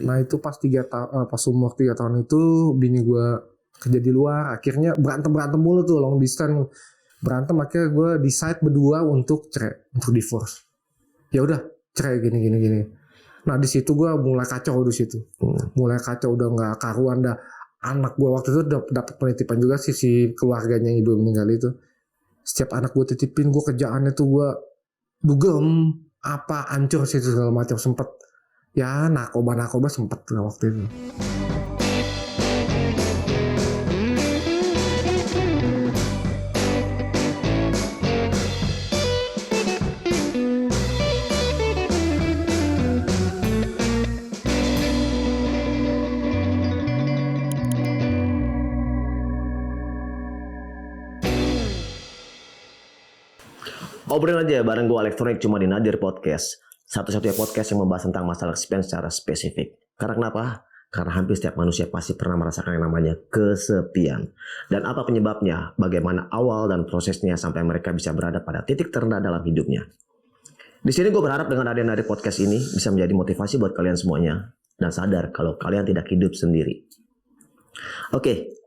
Nah itu pas pas umur 3 tahun itu bini gue kerja di luar, akhirnya berantem mulu tuh, long distance berantem, akhirnya gue decide berdua untuk cerai, untuk divorce. Ya udah cerai gini. Nah di situ gue mulai kacau di situ, mulai kacau, udah nggak karuan dah. Anak gue waktu itu dapat penitipan juga sih, si keluarganya ibu meninggal itu. Setiap anak gue titipin, gue kerjaannya tuh gue dugem apa hancur sih segala macam, sempet ya narkoba sempet lah waktu itu. Ngobrolin aja bareng gue Elektronik cuma di Nadir Podcast. Satu-satunya podcast yang membahas tentang masalah kesepian secara spesifik. Karena kenapa? Karena hampir setiap manusia pasti pernah merasakan yang namanya kesepian. Dan apa penyebabnya? Bagaimana awal dan prosesnya sampai mereka bisa berada pada titik terendah dalam hidupnya. Di sini gue berharap dengan adanya Nadir Podcast ini bisa menjadi motivasi buat kalian semuanya. Dan sadar kalau kalian tidak hidup sendiri. Oke.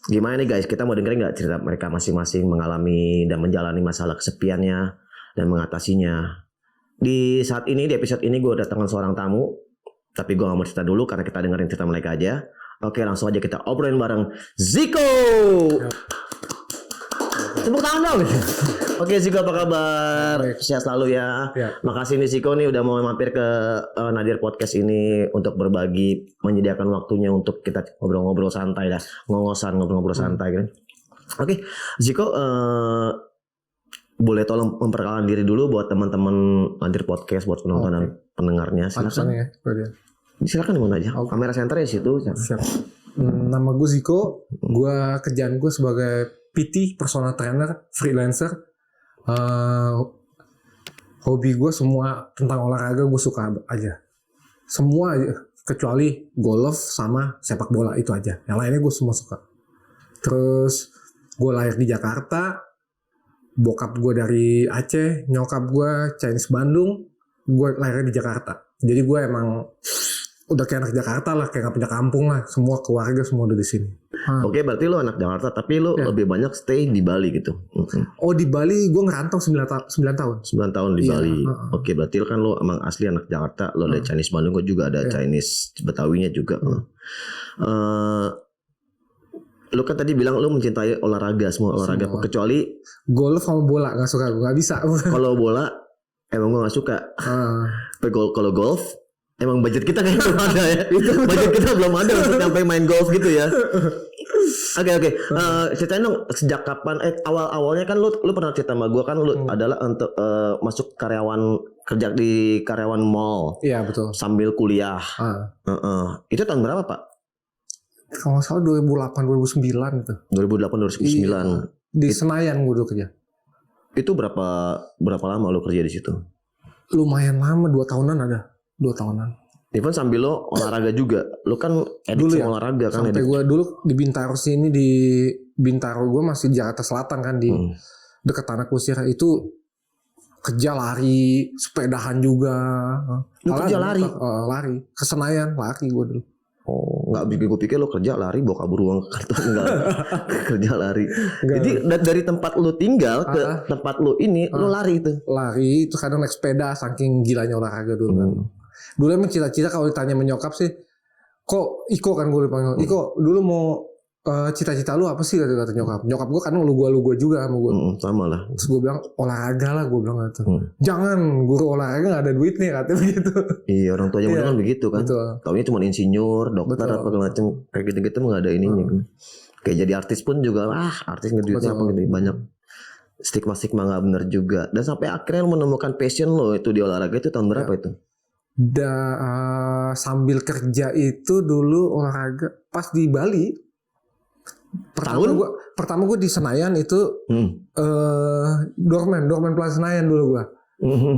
Gimana nih guys, kita mau dengerin gak cerita mereka masing-masing mengalami dan menjalani masalah kesepiannya dan mengatasinya. Di saat ini, di episode ini gue datangkan seorang tamu, tapi gue gak mau cerita dulu karena kita dengerin cerita mereka aja. Oke, langsung aja kita obrolin bareng Ziko. Tepuk tangan dong. Oke Ziko, apa kabar? Sehat selalu ya. Makasih nih Ziko nih udah mau mampir ke Nadir Podcast ini untuk berbagi, menyediakan waktunya untuk kita ngobrol-ngobrol santai dah, ngobrol-ngobrol santai kan. Oke, Ziko, boleh tolong memperkenalkan diri dulu buat teman-teman Nadir Podcast, buat penonton dan pendengarnya. Silakan. Ya, silakan di mana aja. Kamera senternya situ. Siap. Nama gue Ziko, gue kerjaan gue sebagai PT, personal trainer, freelancer. Hobi gue semua tentang olahraga gue suka aja, semua aja kecuali golf sama sepak bola, itu aja. Yang lainnya gue semua suka. Terus gue lahir di Jakarta, bokap gue dari Aceh, nyokap gue Chinese Bandung, gue lahir di Jakarta. Jadi gue emang udah kayak anak Jakarta lah, kayak gak punya kampung lah. Semua keluarga semua udah di sini. Oke, berarti lo anak Jakarta, tapi lo lebih banyak stay di Bali gitu. Oh, di Bali gue ngerantau 9 tahun. 9 tahun di Bali. Oke, berarti lo kan lo emang asli anak Jakarta. Lo ada Chinese Bandung, gue juga ada Chinese Betawinya juga. Lo kan tadi bilang lo mencintai olahraga, semua olahraga kecuali golf sama bola nggak suka, gue nggak bisa. Kalau bola emang gue nggak suka. Tapi kalau golf emang budget kita kayak belum ada ya. Budget kita belum ada untuk sampai main golf gitu ya. Oke. Ceritain dong sejak kapan? Awalnya kan lu pernah cerita sama gue kan lu adalah untuk masuk kerja di karyawan mall. Iya betul. Sambil kuliah. Itu tahun berapa Pak? Kalau nggak salah 2008 2009 itu. 2008 2009. Iya. Di Senayan gue dulu kerja. Itu berapa lama lu kerja di situ? Lumayan lama, 2 tahunan ada. 2 tahunan. Even sambil lo olahraga juga, lo kan edit olahraga kan. Sampai gue dulu di Bintaro sini, di Bintaro gue masih di Jakarta Selatan kan, di dekat Tanah Kusir itu kerja lari, sepedahan juga. Lo kerja lari? Lari ke Senayan, lari gue dulu. Oh, nggak, gue pikir lo kerja lari bawa kabur uang kartu, enggak. Kerja lari. Jadi dari tempat lo tinggal ke tempat lo ini, lo lari itu. Lari itu kadang naik sepeda, saking gilanya olahraga dulu kan. Dulu emang cita-cita kalau ditanya menyokap sih, kok Iko kan gue dipanggil. Iko dulu mau cita-cita lu apa sih kata nyokap. Nyokap gue kan lu gua juga sama gue. Sama lah. Terus gue bilang olahraga lah, gue bilang gitu. Jangan, guru olahraga nggak ada duit nih katanya begitu. Iya, orang tua zaman kan begitu kan. Taunya cuma insinyur, dokter apa macam kayak gitu-gitu nggak ada ininya. Kayak jadi artis pun juga artis nggak duitnya apa gitu, banyak stigma nggak benar juga. Dan sampai akhirnya lo menemukan passion lo itu di olahraga itu tahun berapa itu? Sambil kerja itu dulu olahraga pas di Bali. Pertama gue di Senayan itu doorman Plaza Senayan dulu gue.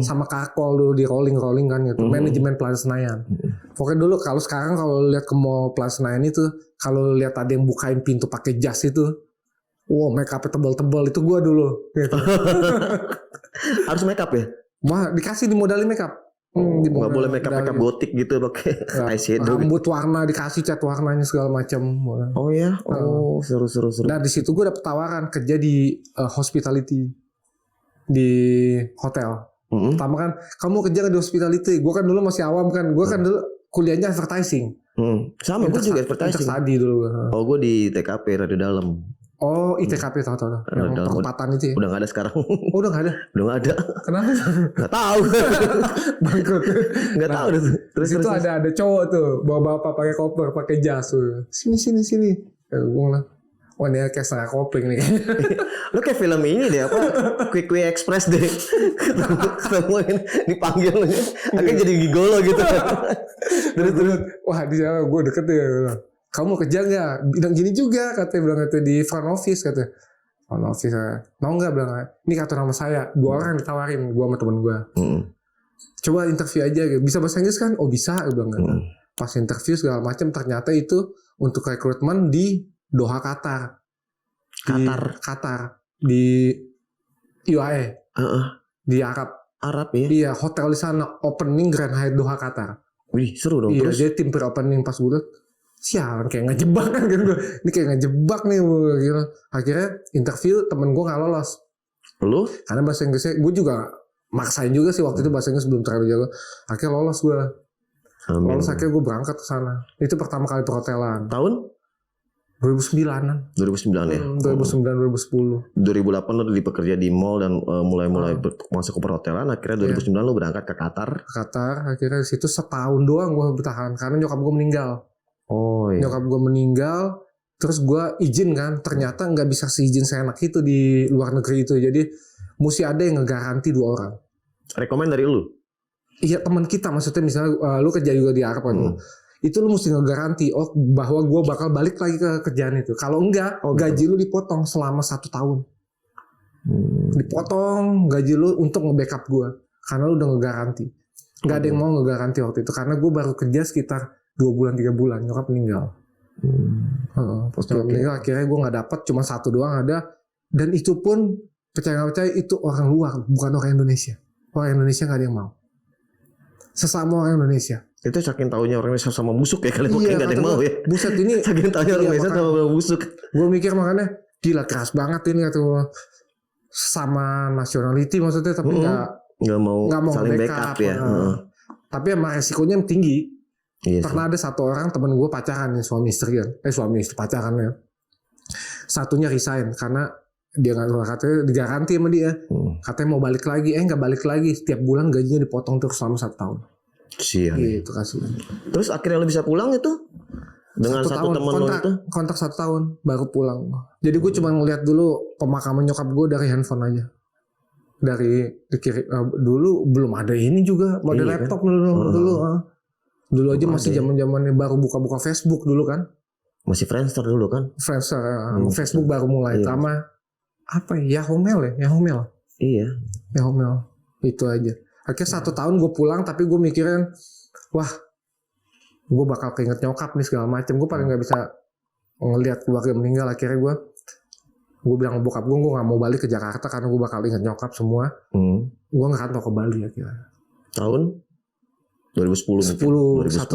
Sama Kakol dulu di rolling kan gitu. Manajemen Plaza Senayan. Pokoknya dulu sekarang kalau lihat ke mall Plaza Senayan itu, kalau lihat ada yang bukain pintu pakai jas itu, wow, make up tebal-tebal itu gue dulu gitu. Harus make up ya? Wah, dikasih dimodalin make up. Nggak boleh make up gotik gitu pakai eyeshadow. Rambut warna dikasih cat warnanya segala macam. Oh ya, seru. Nah di situ gue dapet tawaran kerja di hospitality di hotel. Pertama kan kamu kerja di hospitality. Gue kan dulu masih awam kan. Gue kan dulu kuliahnya advertising. Sama gue juga advertising. Tadi dulu. Oh gue di TKP Radio Dalam. Oh ITKP tahu. Yang perempatan itu ya. Udah nggak ada sekarang. Oh udah nggak ada. Udah nggak ada. Kenapa? Nggak tahu. Bangkrut. Nggak tahu. Terus itu ada cowok tuh bawa bapak pakai koper pakai jas tuh. Sini. Gue bilang, wah ini kayak setengah kopling nih. Lu kayak film ini deh apa? Quick Express deh. Ketemuin dipanggil akhirnya jadi gigolo gitu. Terus wah di sana gue deket ya. Kamu kerja nggak? Bilang gini juga katanya di front office katanya. Front office mau nggak bilang ini kartu nama saya. 2 orang ditawarin gue sama temen gue. Coba interview aja gitu. Bisa bahasa Inggris kan? Oh bisa gue bilang gitu. Pas interview segala macam ternyata itu untuk rekrutmen di Doha Qatar. Qatar di UAE. Di Arab ya? Iya hotel di sana opening Grand Hyatt Doha Qatar. Wih seru dong. Iya terus? jadi tim pre-opening pas gue sialan kayak ngejebak kan gue. Ini kayak ngejebak nih gitu. Akhirnya interview temen gue gak lolos. Lu? Karena bahasa Inggrisnya gue juga maksain juga sih waktu itu bahasa Inggris belum terlalu jago. Akhirnya lolos gue. Lolos akhirnya gue berangkat ke sana. Itu pertama kali perhotelan. Tahun? 2009-an. 2009 ya? 2009-2010. 2008 lu udah dipekerja di mall dan mulai masuk ke perhotelan. Akhirnya 2009 lu berangkat ke Qatar. Akhirnya di situ setahun doang gue bertahan. Karena nyokap gue meninggal. Oh iya. Nyokap gue meninggal. Terus gue izin kan. Ternyata gak bisa seizin seenak itu di luar negeri itu. Jadi mesti ada yang ngegaranti 2 orang. Rekomen dari lu? Iya teman kita maksudnya misalnya lu kerja juga di Arab kan. Itu lu mesti ngegaranti bahwa gue bakal balik lagi ke kerjaan itu. Kalau enggak gaji lu dipotong selama 1 tahun. Dipotong gaji lu untuk nge-backup gue. Karena lu udah ngegaranti. Gak ada yang mau ngegaranti waktu itu. Karena gue baru kerja sekitar 2 bulan 3 bulan. Nyokap meninggal. Pas nyokap meninggal akhirnya gue gak dapet. Cuma 1 doang ada. Dan itu pun percaya gak percaya itu orang luar. Bukan orang Indonesia. Orang Indonesia gak ada yang mau. Sesama orang Indonesia. Itu saking taunya orang Indonesia sama busuk ya kali mungkin gak ada yang mau ya. Buset ini saking taunya orang Indonesia sama busuk. Gue mikir makanya gila keras banget ini kata gue. Sama nationality maksudnya tapi nggak mau saling backup ya. Tapi emang resikonya tinggi. Yes. Pernah ada 1 orang temen gue pacaran nih suami istri kan. Suami istri pacaran ya. Satunya resign karena dia nggak katanya digaranti sama dia. Katanya mau balik lagi, nggak balik lagi. Setiap bulan gajinya dipotong terus selama 1 tahun. Sial. Gitu kasih. Terus akhirnya lo bisa pulang itu dengan 1 teman lo itu? Kontrak 1 tahun baru pulang. Jadi gue cuma ngeliat dulu pemakaman nyokap gue dari handphone aja. Dari dikirim dulu belum ada ini juga model laptop kan? Dulu aja masih zaman-zamannya baru buka-buka Facebook dulu kan. Masih Friendster dulu kan? Friendster, Facebook baru mulai sama apa ya? Yahoo Mail. Iya. Yahoo Mail itu aja. Akhirnya 1 tahun gue pulang tapi gue mikirin wah gue bakal keinget nyokap nih segala macem. Gue paling nggak bisa ngelihat keluarga meninggal. Akhirnya gue bilang ke bokap gue nggak mau balik ke Jakarta karena gue bakal inget nyokap semua. Gue ngerantau ke Bali akhirnya. Tahun 2010 1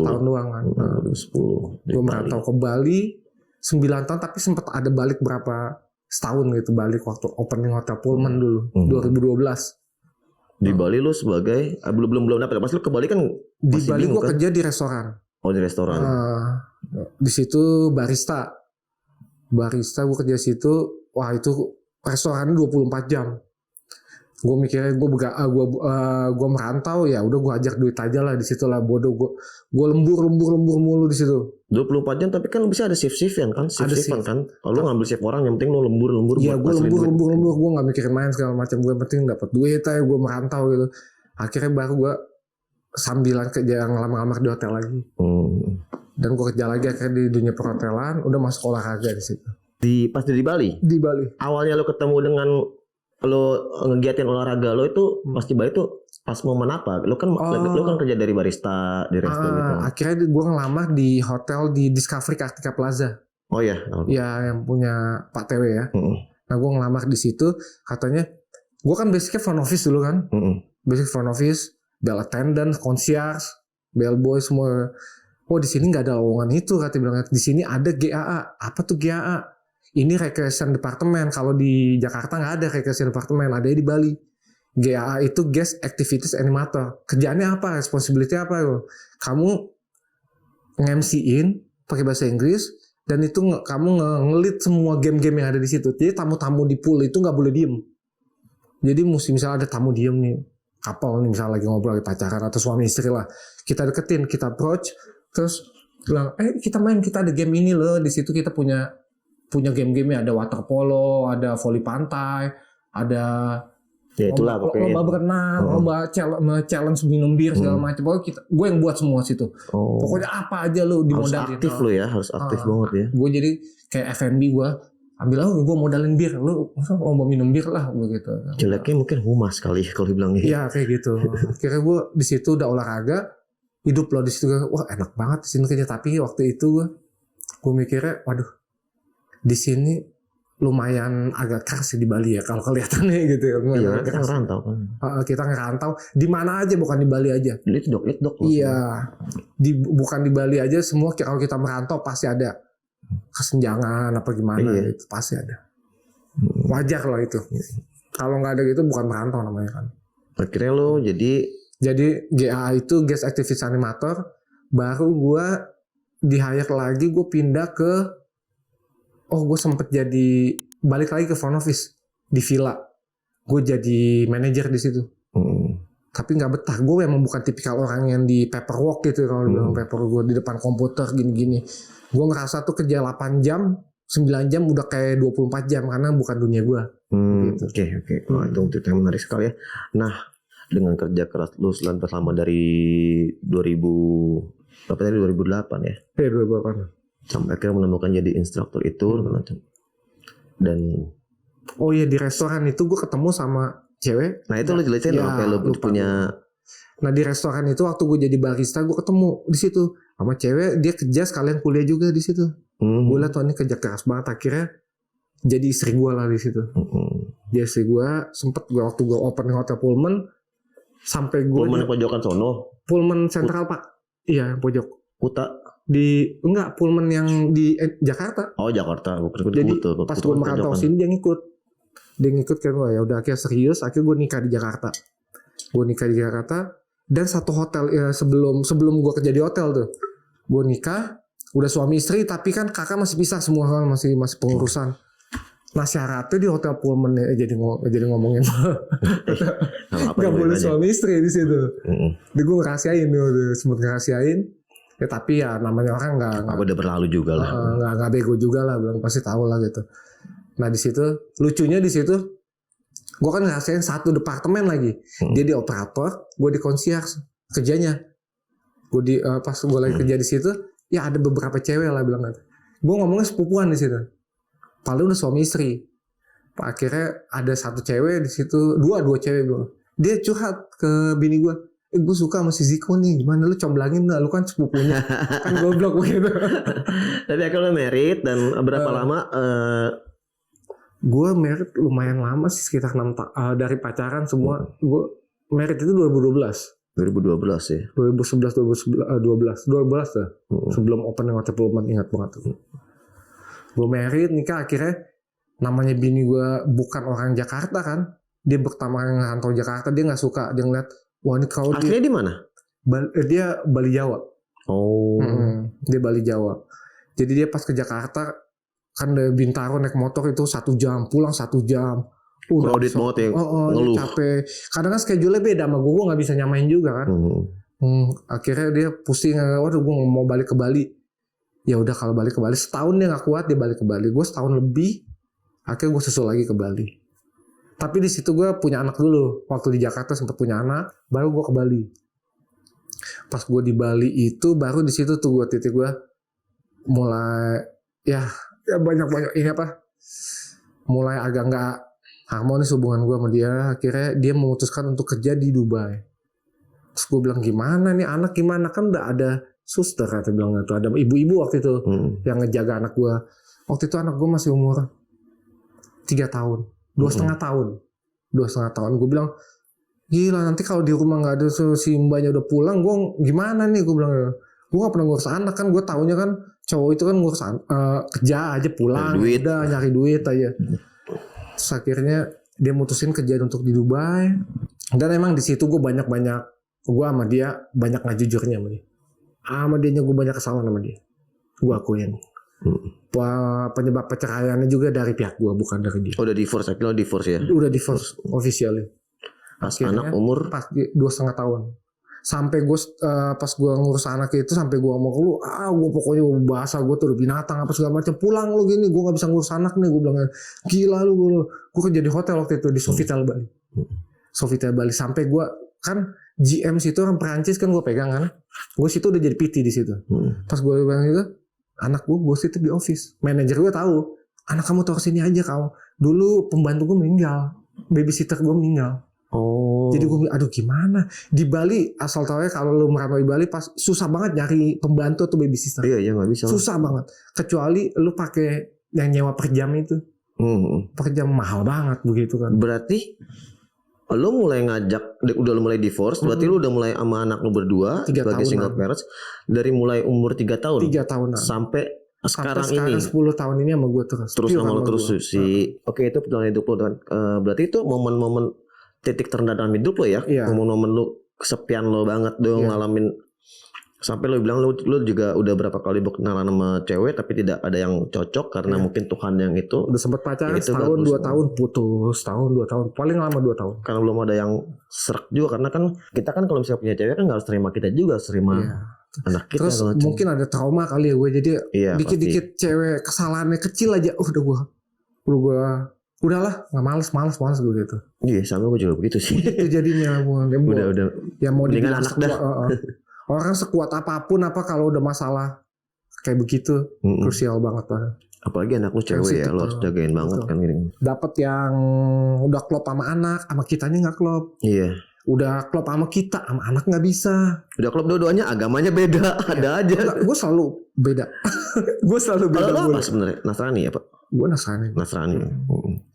tahun doang kan. 2010 gue merantau ke Bali 9 tahun tapi sempat ada balik berapa setahun gitu balik waktu opening Hotel Pullman dulu 2012. Di Bali lu sebagai belum dapat pas lu ke Bali kan di Bali gue kan? kerja di restoran. Oh di restoran. Di situ barista gue kerja situ. Wah itu restoran 24 jam. Gue mikirnya gue merantau ya udah gue ajak duit aja lah di situ lah bodoh gue lembur mulu di situ. 24 jam tapi kan bisa ada shift-shiftan kan? Shift-shiftan kan? Kalau ngambil shift orang yang penting lu lembur. Iya gue lembur gue nggak mikirin main segala macam. Gue yang penting dapat duit aja gue merantau gitu. Akhirnya baru gue sambilan kerja ngelamar di hotel lagi. Dan gue kerja lagi akhirnya di dunia perhotelan. Udah masuk olahraga di situ. Pas di Bali? Di Bali. Awalnya lo ketemu dengan lo ngegiatin olahraga lo itu pas di Bali tuh pas momen apa? Lo kan kerja dari barista di resto gitu. Akhirnya gue ngelamar di hotel di Discovery Kartika Plaza. Oh ya. Ya yang punya Pak TW ya. Nah gue ngelamar di situ katanya gue kan basicnya front office dulu kan. Basic front office. bell attendant, concierge, bellboy semua. Oh di sini nggak ada lowongan itu, kata bilang. Di sini ada GAA. Apa tuh GAA? Ini recreation department. Kalau di Jakarta nggak ada recreation department, ada di Bali. GAA itu guest activities animator. Kerjaannya apa? Responsibility apa? Kamu nge-MC-in pakai bahasa Inggris, dan itu kamu ngelit semua game-game yang ada di situ. Jadi tamu-tamu di pool itu nggak boleh diem. Jadi mesti misalnya ada tamu diem nih, couple nih misalnya lagi ngobrol, lagi pacaran atau suami istri lah, kita deketin, kita approach, terus bilang, kita main, kita ada game ini loh. Di situ kita punya game-game, ada water polo, ada voli pantai, ada Ya itulah lomba berenang, lomba challenge minum bir segala macam. Pokoknya gue yang buat semua situ. Pokoknya apa aja lu dimodalin. Harus aktif lo ya, harus aktif banget ya. Gue jadi kayak F&B, gue ambil gue modalin bir, lu lomba minum bir lah begitu. Jeleknya mungkin humas kali kalau dibilang gitu. Iya kayak gitu. Akhirnya gue di situ udah olahraga, hidup loh di situ. Wah enak banget di sini kerja. Tapi waktu itu gue mikirnya, waduh, di sini lumayan agak keras di Bali ya kalau kelihatannya gitu ya. Iya, kita ngerantau kan. Kita ngerantau di mana aja, bukan di Bali aja. Dok. Iya, bukan di Bali aja, semua kalau kita merantau pasti ada kesenjangan apa gimana itu pasti ada. Wajar lah itu. Kalau nggak ada gitu bukan merantau namanya kan. Akhirnya lo jadi GA itu guest activity animator. Baru gue di-hire lagi, gue pindah ke gue sempet balik lagi ke front office di villa. Gue jadi manajer di situ. Tapi nggak betah. Gue memang bukan tipikal orang yang di paperwork gitu. Kalau bilang paperwork, gue di depan komputer gini-gini. Gue ngerasa tuh kerja 8 jam, 9 jam udah kayak 24 jam karena bukan dunia gue. Oke. Wah, itu cerita yang menarik sekali ya. Nah, dengan kerja keras lu selama dari 2008 ya? Iya 2008. Sampai akhirnya menemukan jadi instruktur itu dan di restoran itu gue ketemu sama cewek. Nah itu lo jelasin apa lo punya. Nah di restoran itu waktu gue jadi barista, gue ketemu di situ sama cewek, dia kerja sekalian kuliah juga di situ. Gue liat ini kerja keras banget, akhirnya jadi istri gue lah di situ. Jadi istri gue sempet waktu gue open hotel Pullman, sampai gue Pullman yang pojokan sono. Pullman Central Park. Iya pojok. Kuta. Enggak, Pullman yang di Jakarta. Oh Jakarta, bukan jadi Kuta. Pas gue merantau sini dia ngikut kan gue, ya udah akhirnya serius, akhirnya gue nikah di Jakarta. Dan satu hotel ya, sebelum gue kerja di hotel tuh, gue nikah, udah suami istri, tapi kan kakak masih pisah semua kan, masih pengurusan. Nah syaratnya di hotel Pullman jadi ngomongin nggak boleh suami istri di situ. Jadi gue sempet ngerahasiain. Ya tapi ya namanya orang nggak udah berlalu juga lah. Nggak bego juga lah, bilang pasti tahu lah gitu. Nah di situ lucunya di situ gue kan ngerasain satu departemen lagi. Dia di operator, gue di concierge kerjanya. Gue pas gue lagi kerja di situ, ya ada beberapa cewek lah bilang gitu. Gue ngomongnya sepupuan di situ. Paling udah suami istri. Akhirnya ada satu cewek di situ, dua cewek bilang. Dia curhat ke bini gue. Gue suka sama si Ziko nih, gimana lu comblangin lah, lu kan sepupunya. Kan goblok begitu. Tapi akhirnya married dan berapa lama? Gue married lumayan lama sih, sekitar 6 tahun dari pacaran semua. Gue married itu 2012 ya. 2012 lah. Sebelum open hotel Pullman, ingat banget. Gue married, nikah, akhirnya namanya bini gue bukan orang Jakarta kan. Dia pertama ngerantau Jakarta, dia nggak suka, dia ngeliat, wah ini kalau aslinya di mana? Dia Bali Jawa. Dia Bali Jawa. Jadi dia pas ke Jakarta kan dari Bintaro naik motor itu 1 jam, pulang 1 jam. Crowded banget ya. Dia capek. Kadang kan schedule-nya beda sama gue nggak bisa nyamain juga kan. Akhirnya dia pusing, waduh gue mau balik ke Bali. Ya udah kalau balik ke Bali, setahun dia nggak kuat, dia balik ke Bali. Gue setahun lebih, akhirnya gue susul lagi ke Bali. Tapi di situ gue punya anak dulu. Waktu di Jakarta sempat punya anak, baru gue ke Bali. Pas gue di Bali itu, baru di situ tuh titik gue mulai ya banyak ini mulai agak nggak harmonis hubungan gue sama dia. Akhirnya dia memutuskan untuk kerja di Dubai. Terus gue bilang, gimana nih anak, gimana, kan udah ada suster, kata bilang itu ada ibu-ibu waktu itu yang ngejaga anak gue. Waktu itu anak gue masih umur 3 tahun. 2,5 tahun. Gue bilang, Gila nanti kalau di rumah nggak ada si mbaknya udah pulang, gue gimana nih, gue bilang. Gue gak pernah ngurus anak kan, gue taunya kan cowok itu kan ngurus kerja aja pulang, Nyari duit. udah nyari duit aja. Terus akhirnya dia mutusin kerja untuk di Dubai, dan emang di situ gue banyak gue sama dia banyak nggak jujurnya sama dia gue banyak kesalahan sama dia, gue akuin. Penyebab perceraiannya juga dari pihak gue, bukan dari dia. Udah divorce, akhirnya divorce ya? Udah divorce officially. Pas Akhirnya, anak umur? pas 2,5 tahun. Sampai gue pas gue ngurus anak itu, sampai gue ngomong ke lu, gue pokoknya bahasa gue tuh udah binatang apa segala macam, pulang lu gini, gue nggak bisa ngurus anak nih, gue bilang gila lu. Gue kerja di hotel waktu itu di Sofitel Bali. Sofitel Bali sampai gue kan GM situ orang Perancis kan, gue pegang kan, gue situ udah jadi PT di situ. Pas gue bilang gitu, anak gue situ di office, manajer gue tahu, anak kamu taruh sini aja kau. Dulu pembantu gue meninggal, babysitter gue meninggal. Oh. Jadi gue aduh gimana di Bali, asal tau ya kalau lu merantau di Bali pas susah banget nyari pembantu atau babysitter. Iya nggak bisa. Susah banget. Kecuali lu pakai yang nyewa per jam itu. Per jam mahal banget begitu kan. Berarti lu mulai udah lu mulai divorce, berarti lu udah mulai sama anak lu berdua 3 sebagai single parents dari mulai umur 3 tahun. 3 tahunan. Sampai sekarang ini 10 tahun ini sama gue terus. Terus sama lu terus Oke, itu perjalanan hidup lu kan. Berarti itu momen-momen titik terendah dalam hidup lo ya. Iya. Momen-momen lu kesepian lo banget dong, ngalamin sampai lo bilang lu juga udah berapa kali berkenalan sama cewek tapi tidak ada yang cocok karena mungkin Tuhan yang itu. Udah sempat pacaran setahun 2 tahun putus, tahun 2 tahun paling lama 2 tahun. Karena belum ada yang serak juga, karena kan kita kan kalau misalnya punya cewek kan nggak harus terima kita juga, harus terima anak kita. Terus mungkin ada trauma kali ya gue, jadi dikit-dikit cewek kesalahannya kecil aja udahlah nggak males gue gitu. Iya sama gue juga begitu sih. Itu jadinya udah ya mau dibilang anak dah. Orang sekuat apapun kalau udah masalah kayak begitu krusial banget pak. Apalagi anak lu cewek ya, lo harus jagain banget kan gini. Dapat yang udah klop sama anak, sama kitanya nggak klop. Iya. Udah klop sama kita, sama anak nggak bisa. Udah klop dua-duanya, agamanya beda, ada aja. Gue selalu beda. Gue selalu beda. Kalau apa sebenarnya? Nasrani ya pak? Gue Nasrani.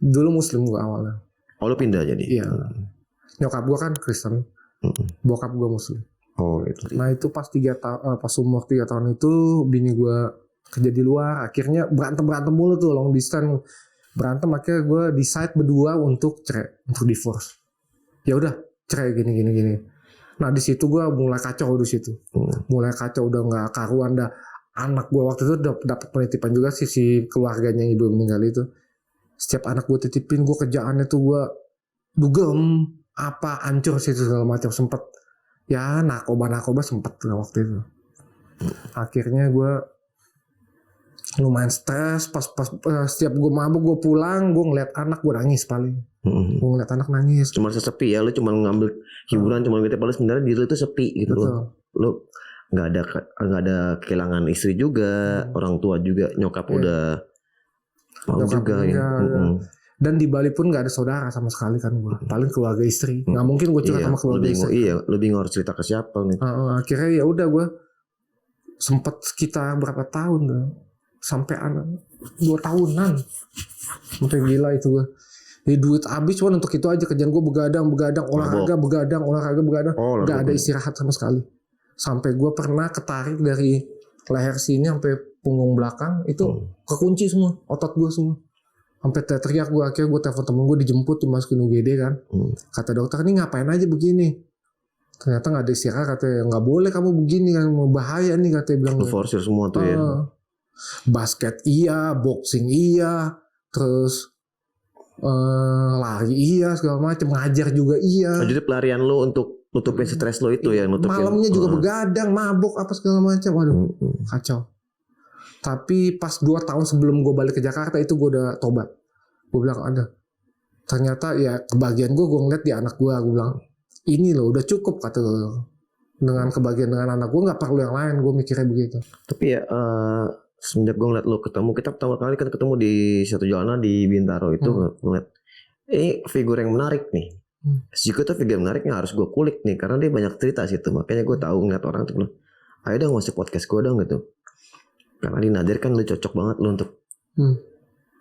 Dulu Muslim gue awalnya. Oh lu pindah jadi? Iya. Nyokap gue kan Kristen. Bokap gue Muslim. Oh itu. Nah itu pas umur 3 tahun itu bini gue kerja di luar. Akhirnya berantem mulu tuh, long distance berantem. Akhirnya gue decide berdua untuk cerai, untuk divorce. Ya udah cerai gini. Nah di situ gue mulai kacau di situ. Mulai kacau, udah nggak karuan dah. Anak gue waktu itu dapat penitipan juga si keluarganya ibu meninggal itu. Setiap anak gue titipin, gue kerjaannya tuh gue dugem hancur situ segala macam, sempet ya narkoba sempet lah waktu itu. Akhirnya gue lumayan stres pas setiap gue mabuk gue pulang, gue ngeliat anak gue nangis paling. Gue ngeliat anak nangis. Cuma sepi ya, lu cuma ngambil hiburan, cuma gitu, padahal sebenarnya diri itu sepi gitu. Lu nggak ada kehilangan istri juga, orang tua juga, nyokap udah mau juga ya. Dan di Bali pun nggak ada saudara sama sekali kan gue, paling keluarga istri. Nggak mungkin gue curhat sama keluarga istri. Lu bingung harus cerita ke siapa nih. Akhirnya ya udah gue sempet sekitar berapa tahun tuh, sampai 2 tahunan, sampai gila itu gue. Jadi duit habis cuma untuk itu aja, kerjaan gue begadang, olahraga begadang, nggak ada istirahat sama sekali. Sampai gue pernah ketarik dari leher sini sampai punggung belakang itu kekunci semua, otot gue semua. Sampai teriak gue, akhirnya gue telepon temen gue, dijemput dimasukin UGD kan. Kata dokter, ini ngapain aja begini? Ternyata nggak ada istirahat, katanya nggak boleh kamu begini kan, mau bahaya nih katanya bilang. Forsir semua tuh ya. Basket iya, boxing iya, terus lari iya, segala macam, ngajar juga iya. Jadi pelarian lo untuk nutupin stres lo itu ya, nutupin. Malamnya juga begadang, mabuk apa segala macam. Waduh, kacau. Tapi pas 2 tahun sebelum gue balik ke Jakarta itu gue udah tobat. Gue bilang ternyata ya kebahagiaan gue ngeliat di anak gue bilang ini loh udah cukup kata gue. Dengan kebahagiaan dengan anak gue nggak perlu yang lain, gue mikirnya begitu. Tapi ya semenjak gue ngeliat lo ketemu, kita pertama kali kan ketemu di satu jalanan di Bintaro itu, ngeliat ini figur yang menarik nih. Jika tuh figur menariknya harus gue kulik nih, karena dia banyak cerita situ. Makanya gue tahu ngeliat orang tuh, ayo dong masuk podcast gue dong gitu. Karena di Nadir kan lu cocok banget lu untuk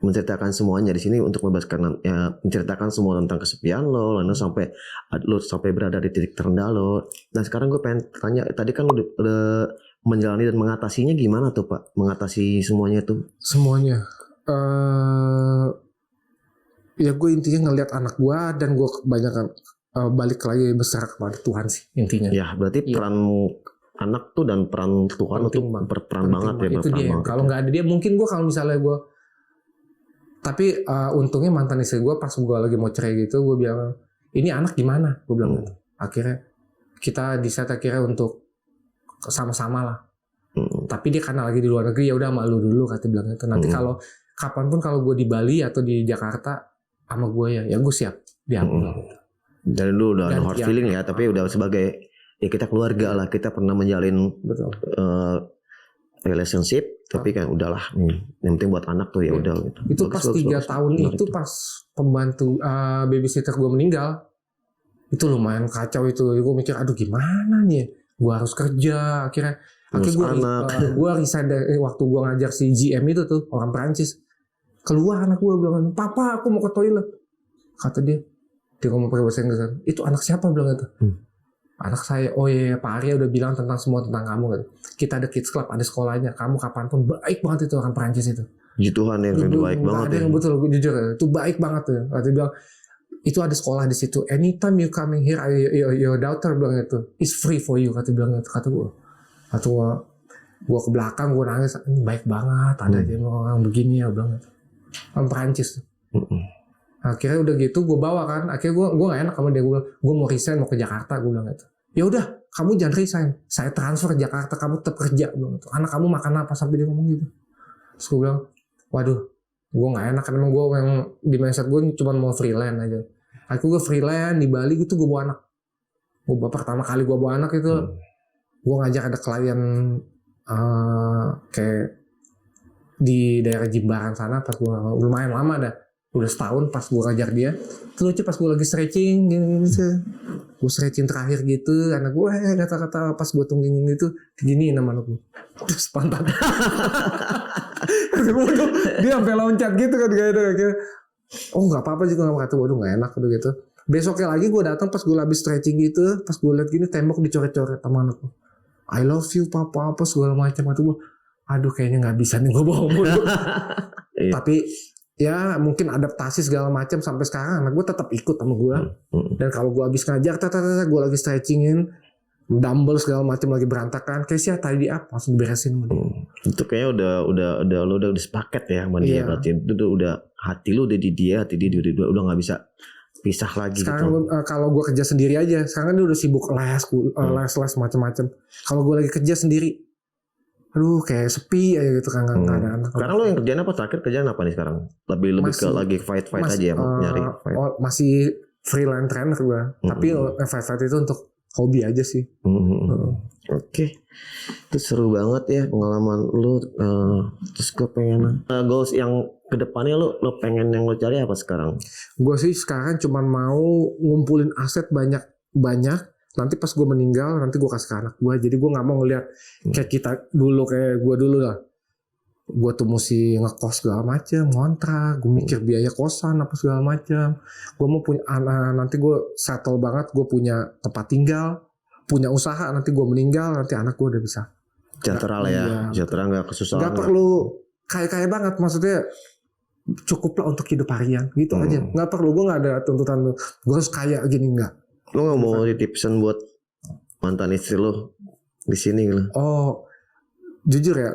menceritakan semuanya di sini untuk membebaskan ya, menceritakan semua tentang kesepian lo, lalu sampai berada di titik terendah lo. Dan sekarang gue pengen tanya, tadi kan lo udah menjalani dan mengatasinya gimana tuh Pak? Mengatasi semuanya tuh? Semuanya. Ya gue intinya ngelihat anak gue dan gue kebanyakan balik lagi besar kepada Tuhan sih intinya. Ya berarti peran anak tuh dan peran Tuhan itu berperan banget ya. Itu dia. Kalau nggak ada dia mungkin gue kalau misalnya gue. Tapi untungnya mantan istri gue pas gue lagi mau cerai gitu, gue bilang ini anak gimana? Gue bilang gitu. Akhirnya kita decide akhirnya untuk sama-sama lah. Tapi dia karena lagi di luar negeri ya udah malu dulu kata bilang itu. Nanti kalau kapanpun kalau gue di Bali atau di Jakarta sama gue ya gue siap diambil. Dan lu udah hard feeling ya, tapi udah sebagai ya kita keluarga lah, kita pernah menjalin relationship, tapi kan udahlah, yang penting buat anak tuh ya udah. Gitu. Itu pas 3 tahun itu pas pembantu babysitter gue meninggal, itu lumayan kacau itu. Gue mikir aduh gimana nih, gue harus kerja. Akhirnya gue resign dari waktu gue ngajar si GM itu tuh orang Perancis. Keluar anak gue bilang, papa aku mau ke toilet. Kata dia ngomong pakai bahasa Inggris. Itu anak siapa bilang itu? Anak saya. Oh iya Pak Arya udah bilang tentang semua tentang kamu gitu. Kita ada kids club, ada sekolahnya. Kamu kapanpun baik banget itu orang Perancis itu. Ya Tuhan yang baik banget ya. Yang betul jujur itu baik banget tuh. Kata dia bilang itu ada sekolah di situ. Anytime you coming here, your daughter bilang itu is free for you. Kata bilang itu. Kata gue ke belakang gue nangis. Ini baik banget. Ada aja orang begini ya bilang itu. Orang Perancis. Akhirnya udah gitu gue bawa kan. Akhirnya gue gak enak sama dia. Gue mau resign mau ke Jakarta. Gue bilang gitu. Ya udah, kamu jangan resign. Saya transfer ke Jakarta, kamu tetap kerja. Gitu. Anak kamu makan apa sampai dia ngomong gitu. Terus gue bilang, waduh, gue nggak enak karena gue yang di mindset gue cuma mau freelance aja. Akhirnya gue freelance di Bali gitu gue bawa anak. Pertama kali gue bawa anak itu, gue ngajak ada klien kayak di daerah Jimbaran sana. Pas gue lumayan lama dah. Udah setahun pas gue ngajar dia. Terus lucu pas gue lagi stretching gini gue stretching terakhir gitu, anak gue kata-kata pas gue tungging gitu gini nama anak gue terus pantat. Dia sampai loncat gitu kan kayak oh nggak apa-apa juga nggak kata waduh nggak enak gitu. Besoknya lagi gue datang pas gue habis stretching gitu, pas gue liat gini tembok dicoret-coret sama anak gue. I love you papa apa segala macam. Kata gue aduh kayaknya nggak bisa nih gue bawa mulu. Tapi ya mungkin adaptasi segala macam sampai sekarang anak gue tetap ikut sama gue. Dan kalau gue habis ngajar gue lagi stretchingin dumbbell segala macam lagi berantakan kayak sih tidy up langsung beresin. Itu kayaknya udah sepaket ya sama dia. Berarti itu udah hati lu udah di dia, hati dia udah nggak bisa pisah lagi. Sekarang gitu. Kalau gue kerja sendiri aja sekarang kan dia udah sibuk les macam-macam. Kalau gue lagi kerja sendiri aduh kayak sepi aja gitu kan nggak ada anak. Sekarang lo yang kerjaan apa terakhir kerjaan apa nih sekarang? Lebih ke lagi fight aja ya nyari fight. Masih freelance trainer gue. Tapi fight itu untuk hobi aja sih. Oke. Itu seru banget ya pengalaman lu. Terus gue pengen goals yang kedepannya lo pengen yang lo cari apa sekarang? Gue sih sekarang cuma mau ngumpulin aset banyak. Nanti pas gue meninggal nanti gue kasih ke anak gue. Jadi gue nggak mau ngeliat kayak kita dulu kayak gue dulu lah. Gue tuh mesti ngekos segala macem, ngontrak, gue mikir biaya kosan apa segala macem. Gue mau punya anak, nanti gue settle banget, gue punya tempat tinggal, punya usaha. Nanti gue meninggal nanti anak gue udah bisa. Sejahtera lah ya, sejahtera nggak kesusahan. Nggak perlu kaya banget, maksudnya cukup lah untuk hidup harian gitu aja. Nggak perlu, gue nggak ada tuntutan gue harus kaya gini nggak. Lo nggak mau ditipsen buat mantan istri lo di sini gitu? Oh, jujur ya,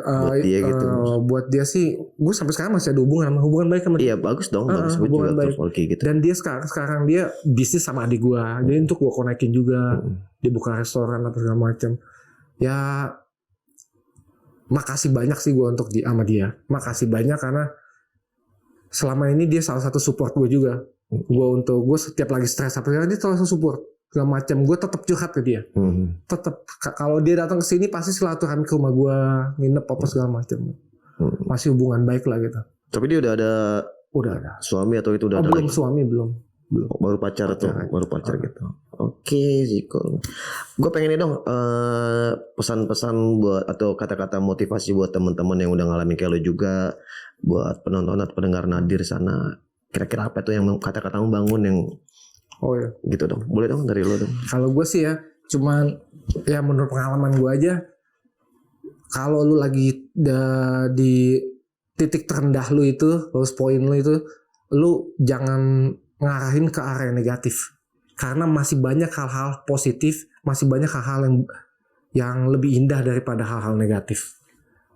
buat dia sih, gue sampai sekarang masih ada hubungan baik sama dia. Iya bagus dong, bagus hubungan juga baik. Gitu. Dan dia sekarang dia bisnis sama adik gue, jadi untuk gue konekin juga, dia buka restoran atau segala macam. Ya, makasih banyak sih gue untuk sama dia, makasih banyak karena selama ini dia salah satu support gue juga. Gue setiap lagi stres apa dia selalu support segala macam. Gue tetap curhat ke dia. Tetap kalau dia datang ke sini pasti silaturahmi ke rumah gue, nginep apa segala macam. Masih hubungan baik lah gitu. Tapi dia udah ada suami atau itu udah ada belum lagi? Suami belum. Belum. Baru pacar tuh, baru pacar gitu. Oke, Ziko. Gue pengen ini dong pesan-pesan buat atau kata-kata motivasi buat teman-teman yang udah ngalamin kayak lo juga, buat penonton atau pendengar Nadir sana. Kira-kira apa tuh yang kata-kata membangun yang gitu dong. Boleh dong dari lo dong. Kalau gue sih ya, cuman ya menurut pengalaman gue aja, kalau lu lagi di titik terendah lu itu, lowest point lu itu, lu jangan ngarahin ke arah yang negatif. Karena masih banyak hal-hal positif, masih banyak hal-hal yang lebih indah daripada hal-hal negatif.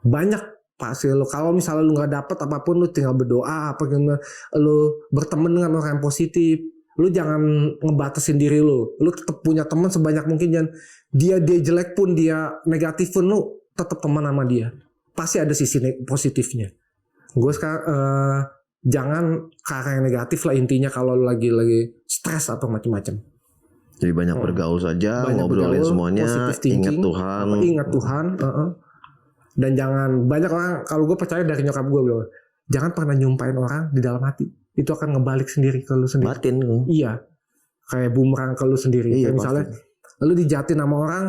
Banyak pasti lu, kalau misalnya lu nggak dapet apapun, lu tinggal berdoa apa gimana, lu berteman dengan orang yang positif. Lu jangan ngebatasin diri lu. Lu tetap punya teman sebanyak mungkin, jangan dia jelek pun, dia negatif pun, lu tetap teman sama dia. Pasti ada sisi positifnya. Gue sekarang jangan ke arah yang negatif lah intinya kalau lu lagi stres atau macam-macam. Jadi banyak bergaul saja, ngobrolin semuanya, ingat Tuhan. Ingat Tuhan. Dan jangan, banyak orang, kalau gue percaya dari nyokap gue bilang, jangan pernah nyumpain orang di dalam hati. Itu akan ngebalik sendiri ke lu sendiri. Batin. Iya. Kayak bumerang ke lu sendiri. Iya, kayak misalnya lu dijatin sama orang,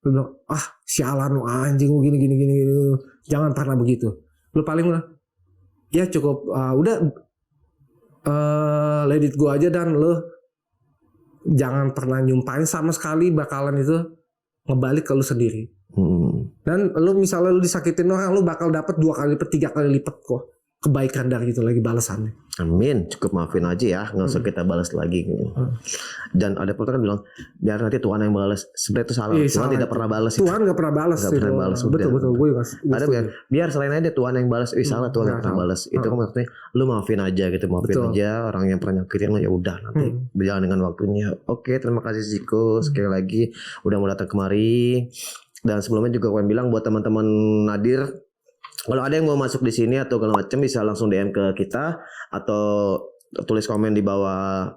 lu bilang, sialan lu anjing lu gini. Jangan pernah begitu. Lu paling ya cukup udah let it go aja, dan lu jangan pernah nyumpain sama sekali, bakalan itu ngebalik ke lu sendiri. Dan lu misalnya lu disakitin orang, lu bakal dapat 2 kali lipat, 3 kali lipat kok kebaikan dari itu lagi balasannya. Amin. Cukup maafin aja ya, nggak usah kita balas lagi. Dan ada pun kan bilang biar nanti Tuhan yang balas. Sebenarnya itu salah. Tuhan tidak pernah balas. Tuhan nggak pernah balas. Betul. Gue ada biar selain aja Tuhan yang balas. Salah, Tuhan nggak pernah balas. Itu kan maksudnya lu maafin aja gitu, maafin aja orang yang pernah nyakitin lo, ya udah nanti berjalan dengan waktunya. Oke, terima kasih Ziko sekali lagi udah mau datang kemari. Dan sebelumnya juga gue bilang buat teman-teman Nadir, kalau ada yang mau masuk di sini atau kalau macam, bisa langsung DM ke kita atau tulis komen di bawah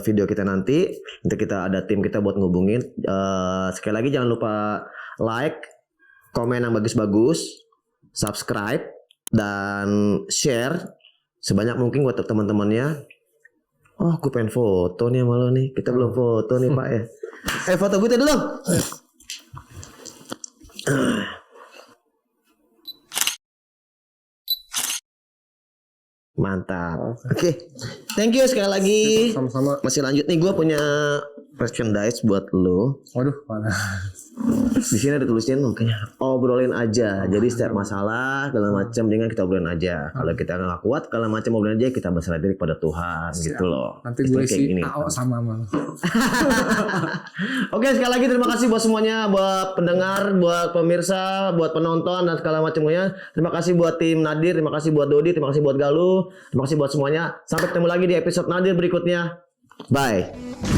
video kita nanti kita ada tim kita buat ngubungin. Sekali lagi jangan lupa like, komen yang bagus-bagus, subscribe, dan share sebanyak mungkin buat teman-temannya. Gue pengen foto nih sama lo nih. Kita belum foto nih Pak ya. Foto gue dulu. Mantap. Oke. Thank you sekali lagi. Sama-sama. Masih lanjut nih, gue punya merchandise buat lo. Waduh, mana? Di sini ada tulisnya makanya obrolin aja. Jadi setiap masalah segala macam dengan kita obrolin aja. Kalau kita nggak kuat, kalau macam obrolin aja, kita berserah diri pada Tuhan. Siap. Gitu loh. Nanti gue isi sama malah. Oke, sekali lagi terima kasih buat semuanya, buat pendengar, buat pemirsa, buat penonton dan segala macamnya. Terima kasih buat tim Nadir, terima kasih buat Dodi, terima kasih buat Galuh, terima kasih buat semuanya. Sampai ketemu lagi di episode Nadir berikutnya. Bye.